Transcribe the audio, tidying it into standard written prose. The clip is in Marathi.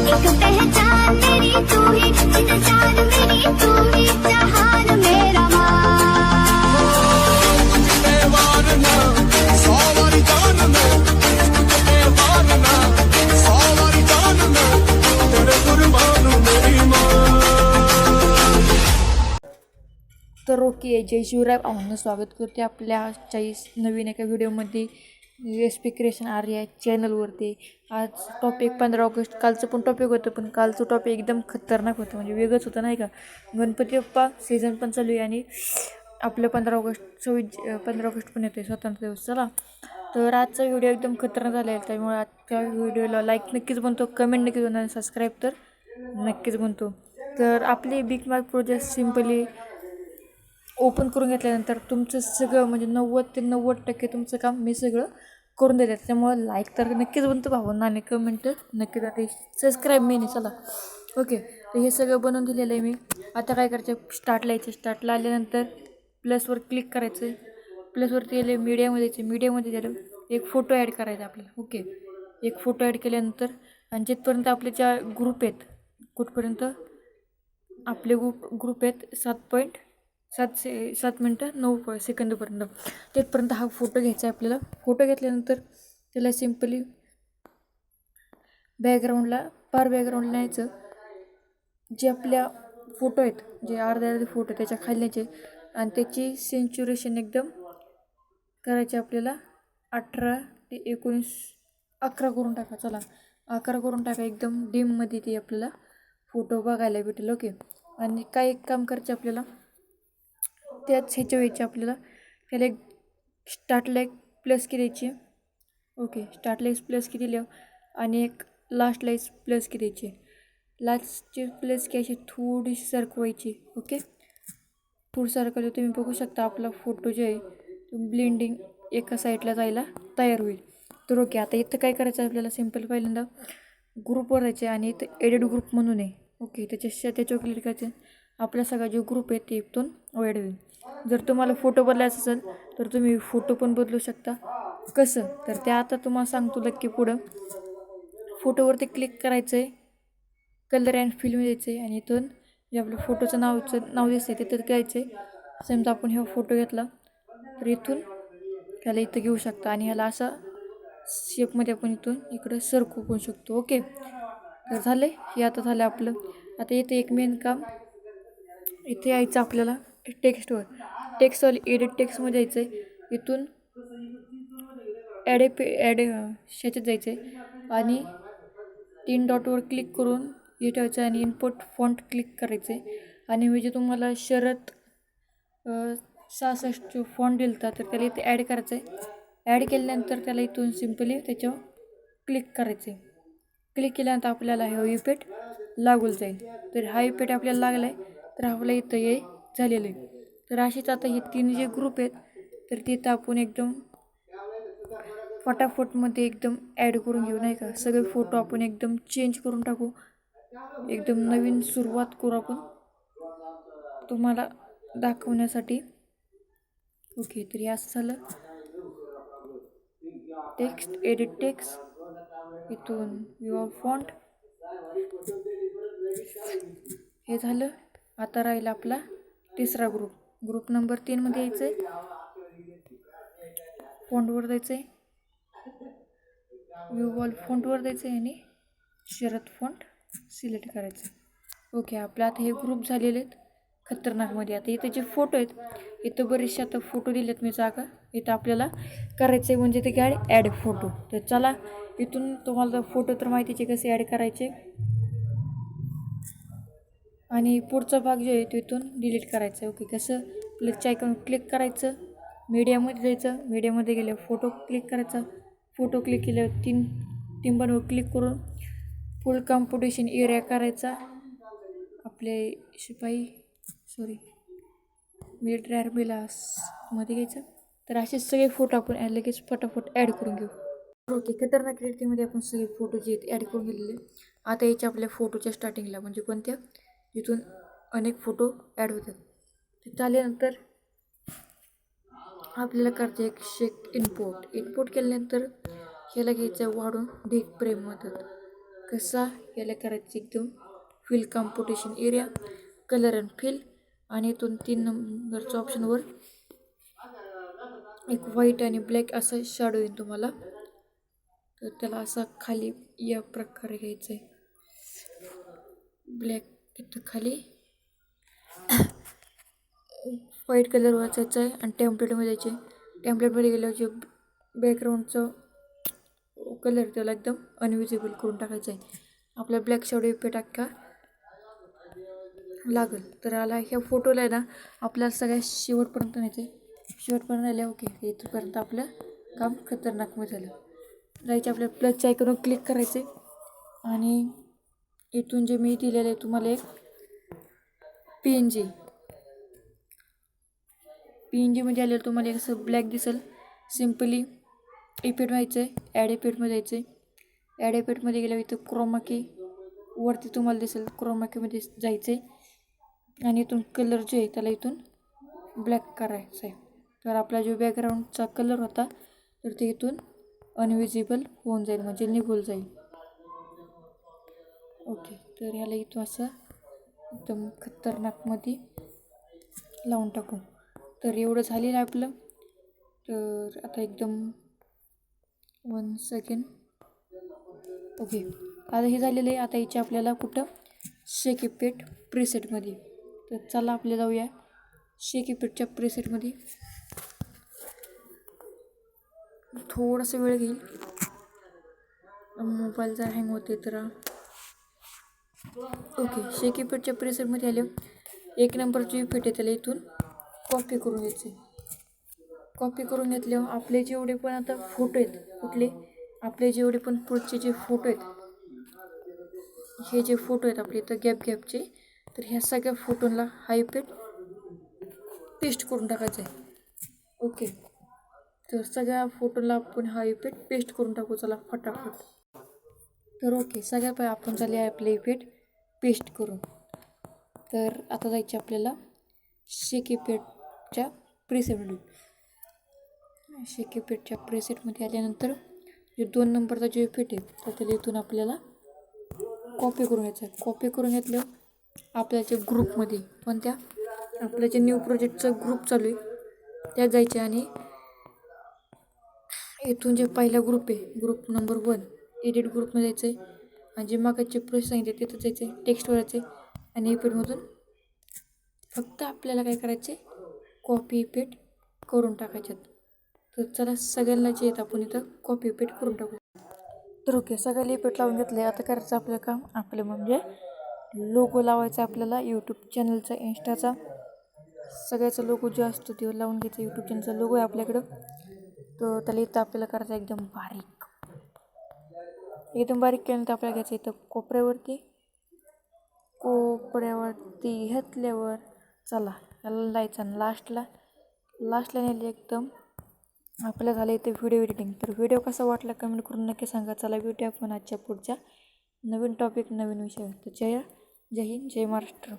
एक पहचान मेरी तू ही, एक जान मेरी तू ही, जहान मेरा तर ओके, जय शिवराय. आव्हानं स्वागत करते आपल्या आजच्या नवीन एका व्हिडिओमध्ये एस पी क्रिएशन आर्या चॅनलवरती. आज टॉपिक 15 ऑगस्ट. कालचं पण टॉपिक होतं, पण कालचं टॉपिक एकदम खतरनाक होतं, म्हणजे वेगळंच होतं नाही का. गणपती बाप्पा सीझन पण चालू आहे आणि आपलं 15 ऑगस्ट पण येते, स्वातंत्र्य दिवस. चला, तर आजचा व्हिडिओ एकदम खतरनाक झाला आहे, त्यामुळे आजच्या व्हिडिओला लाईक नक्कीच बनतो, कमेंट नक्कीच बनतो आणि सबस्क्राईब तर नक्कीच बनतो. तर आपली big mark project simply open करून घेतल्यानंतर तुमचं सगळं म्हणजे 90 ते 90% तुमचं काम मी सगळं करून देते. त्यामुळं लाईक तर नक्कीच बनतो भावांना आणि कमेंट नक्कीच आणि सबस्क्राईब मेनी. चला ओके, तर हे सगळं बनवून दिलेलं आहे मी. आता काय करायचं, स्टार्टला यायचं. स्टार्टला आल्यानंतर प्लसवर क्लिक करायचं. प्लसवरती गेले मीडियामध्ये यायचं. मीडियामध्ये गेलं एक फोटो ॲड करायचा आपल्याला. ओके, एक फोटो ॲड केल्यानंतर आणि जिथपर्यंत आपले ज्या ग्रुप आहेत, कुठपर्यंत आपले ग्रुप आहेत 7 मिनटं 9 सेकंदपर्यंत, तिथपर्यंत हा फोटो घ्यायचा आहे आपल्याला. फोटो घेतल्यानंतर त्याला सिम्पली बॅकग्राऊंडला न्यायचं. जे आपल्या फोटो आहेत, जे अर्धे फोटो त्याच्या खाली न्यायचे आणि त्याची सेंच्युरेशन एकदम करायची आपल्याला 18 ते 19 11 करून टाका. चला 11 करून टाका. एकदम डीममध्ये ती आपल्याला फोटो बघायला भेटेल. ओके, आणि काय एक काम करायचं आपल्याला, त्याच ह्याच्या व्हायचे आपल्याला. त्याला एक स्टार्टला एक प्लस की द्यायची. ओके, स्टार्टला एक प्लस की दिल्या आणि एक लास्टला एक प्लस की द्यायची. लास्टची प्लस की अशी थोडीशी सरकवायची. ओके, थोडी सरकवली तुम्ही बघू शकता आपला फोटो जे आहे ब्लेंडिंग एका साईडला जायला तयार होईल. तर ओके, आता इथं काय करायचं आपल्याला, सिम्पल पहिल्यांदा ग्रुपवर जायचे आणि इथं एडिट ग्रुप म्हणून आहे. ओके, त्याच्यावर क्लिक करायचं. आपला सगळा जो ग्रुप आहे ते इथून ॲड होईल. जर तुम्हाला फोटो बदलायचा असेल तर तुम्ही फोटो पण बदलू शकता. कसं तर ते आता तुम्हाला सांगतो नक्की पुढं. फोटोवरती क्लिक करायचं आहे, कलर अँड फिल्म द्यायचं आहे आणि इथून जे आपलं फोटोचं नाव दिसतं आहे तिथं घ्यायचं आहे. समजा आपण हा फोटो घेतला तर इथून ह्याला इथं घेऊ शकता आणि ह्याला असा शेपमध्ये आपण इथून इकडं सरकवू पण शकतो. ओके, तर झालं हे. आता झालं आपलं. आता इथे एक मेन काम, इथे यायचं आपल्याला टेक्स्टवर एडिट टेक्स्टमध्ये यायचं आहे. इथून ॲड ह्याच्यात जायचं आहे आणि 3 डॉटवर क्लिक करून हे ठेवायचं आणि इनपुट फॉन्ट क्लिक करायचं आहे. आणि म्हणजे तुम्हाला शरद 66 फॉन्ट दिलता तर त्याला इथे ॲड करायचं आहे. ॲड केल्यानंतर त्याला इथून सिम्पली त्याच्यावर क्लिक करायचं आहे. क्लिक केल्यानंतर आपल्याला हा इफेक्ट लागून जाईल. तर हा इफेक्ट आपल्याला लागला आहे तर आपल्याला इथं हे झालेलं आहे. तर असेच आता हे 3 जे ग्रुप आहेत तर तिथं आपण एकदम फटाफटमध्ये एकदम ॲड करून घेऊ नाही का. सगळे फोटो आपण एकदम चेंज करून टाकू, एकदम नवीन सुरुवात करू आपण तुम्हाला दाखवण्यासाठी. ओके, तर हे असं झालं. एडिट टेक्स्ट इथून युअर फॉन्ट हे झालं. आता राहिला आपला तिसरा ग्रुप नंबर 3मध्ये यायचं आहे. फॉन्टवर जायचं आहे, व्ह्यू फॉन्टवर जायचं आहे आणि शरद फॉन्ट सिलेक्ट करायचं. ओके, आपलं आता हे ग्रुप झालेले आहेत खतरनाकमध्ये. आता इथे जे फोटो आहेत, इथं बरेचसे आता फोटो दिलेत मी जागा. इथं आपल्याला करायचं आहे म्हणजे ते ॲड फोटो. तर चला, इथून तुम्हाला फोटो तर माहितीचे कसे ॲड करायचे आणि पुढचा भाग जो आहे तो इथून डिलीट करायचा आहे. ओके, कसं, प्लसच्या आयकॉन क्लिक करायचं, मीडियामध्ये जायचं, मीडियामध्ये गेल्यावर फोटो क्लिक करायचा. फोटो क्लिक केल्यावर तीन बनवर क्लिक करून फुल कॉम्पोजिशन एरिया करायचा. आपले मिड मध्ये घ्यायचं. तर असे सगळे फोटो आपण लगेच फटाफट ॲड करून घेऊ. ओके, खतरनाक क्रिएटिव्हमध्ये आपण सगळे फोटो जे आहेत ॲड करून घेतलेले. आता याच्या आपल्या फोटोच्या स्टार्टिंगला म्हणजे कोणत्या, इथून अनेक फोटो ॲड होतात. ते झाल्यानंतर आपल्याला करायचं एक इनपुट केल्यानंतर ह्याला घ्यायचं वाढून ढीग प्रेम म्हणतात. कसा याला करायचं एकदम fill competition area, colour and fill, आणि इथून 3 नंबरच्या ऑप्शनवर एक व्हाईट आणि ब्लॅक असं शॅडो येईल तुम्हाला. तर त्याला असा खाली या प्रकारे घ्यायचं आहे. ब्लॅक इथं खाली व्हाईट कलर वाचायचा आहे आणि टेम्पलेटमध्ये जायचे. टेम्पलेटमध्ये गेल्यावर जे बॅकग्राऊंडचं कलर त्याला एकदम अनविजिबल करून टाकायचं आहे. आपला ब्लॅक शॅडो इफेक्ट अख्खा लागल. तर आला ह्या फोटोला आहे ना आपल्याला सगळ्या शेवटपर्यंत न्यायचं आहे. शेवटपर्यंत आल्या ओके, इथपर्यंत आपलं काम खतरनाकमध्ये झालं. जायचं आपल्या प्लसच्या आयकॉनवर क्लिक करायचे आणि इथून जे मी दिलेलं आहे तुम्हाला एक PNG मध्ये आलेलं तुम्हाला एक असं ब्लॅक दिसेल. सिम्पली इफेक्ट व्हायचं आहे, ॲड इफेक्टमध्ये जायचं आहे. ॲड इफेक्टमध्ये गेल्यावर इथं क्रोमा की वरती तुम्हाला दिसेल, क्रोमा कीमध्ये जायचं आहे आणि इथून कलर जे आहे त्याला इथून ब्लॅक करायचं आहे. तर आपला जो बॅकग्राऊंडचा कलर होता तर ते इथून अनविजिबल होऊन जाईल, म्हणजे निघून जाईल. ओके, तर ह्याला इथं असं एकदम खतरनाकमध्ये लावून टाकू. तर एवढं झालेलं आहे आपलं. तर आता एकदम 1 सेकंड. ओके, आता हे झालेलं आहे. आता याचे आपल्याला कुठं शेक इफेक्ट प्रीसेटमध्ये. तर चला आपल्याला जाऊया शेक इफेक्टच्या प्रीसेटमध्ये. थोडासा वेळ घेईल, मोबाईल जर हँग होते तर. ओके, शेक इफेक्टच्या प्रीसेटमध्ये आले. 1 नंबरची इफेक्ट आहे त्याला इथून कॉपी करून घ्यायचे. कॉपी करून घेतल्यावर आपले जेवढे पण आता फोटो आहेत, कुठले आपले जेवढे पण पुढचे जे फोटो आहेत, हे जे फोटो आहेत आपले इथं गॅपचे, तर ह्या सगळ्या फोटोला हा इफेक्ट पेस्ट करून टाकायचा आहे. ओके, तर सगळ्या फोटोला आपण हा इफेक्ट पेस्ट करून टाकू. चला फटाफट. तर ओके, सगळ्या पाय आपण झाले आहे आपले इफेक्ट पेस्ट करून. तर आता जायचे आपल्याला शेक इफेक्टच्या प्रीसेटमध्ये. शेक इफेक्टच्या प्रीसेटमध्ये आल्यानंतर जो 2 नंबरचा जो इफेक्ट आहे तर त्याला इथून आपल्याला कॉपी करून घ्यायचं आहे. कॉपी करून घेतल्यावर आपल्याच्या ग्रुपमध्ये, पण त्या आपल्या जे न्यू प्रोजेक्टचा ग्रुप चालू आहे त्यात जायचे आणि इथून जे पहिला ग्रुप आहे, ग्रुप नंबर 1, एडिट ग्रुपमध्ये जायचं आहे आणि जे मागाचे प्रोसेस सांगितले तिथं जायचं आहे, टेक्स्टवर जायचं आहे आणि इफेक्टमधून फक्त आपल्याला काय करायचं आहे, कॉपी इफेक्ट करून टाकायच्यात. तर चला सगळ्यांना जे आहेत आपण इथं कॉपी इफेक्ट करून टाकू. तर ओके, सगळ्याला इफेक्ट लावून घेतले. आता करायचं आपलं काम, आपलं म्हणजे लोगो लावायचा आपल्याला यूट्यूब चॅनलचा, इंस्टाचा, सगळ्याचा लोगो जो असतो ते लावून घ्यायचा. यूट्यूब चॅनलचा लोगो आहे आपल्याकडं. तर त्याला इथं आपल्याला करायचं एकदम बारीक केल्यानंतर आपल्याला घ्यायचं इथं कोपऱ्यावरती घेतल्यावर चला याला लायचं आणि लास्टला नेले एकदम आपल्याला झालं इथे व्हिडिओ एडिटिंग. तर व्हिडिओ कसा वाटला कमेंट करून नक्की सांगा. चला भेटूया आपण आजच्या पुढच्या नवीन टॉपिक, नवीन विषय. तर जय हिंद, जय महाराष्ट्र.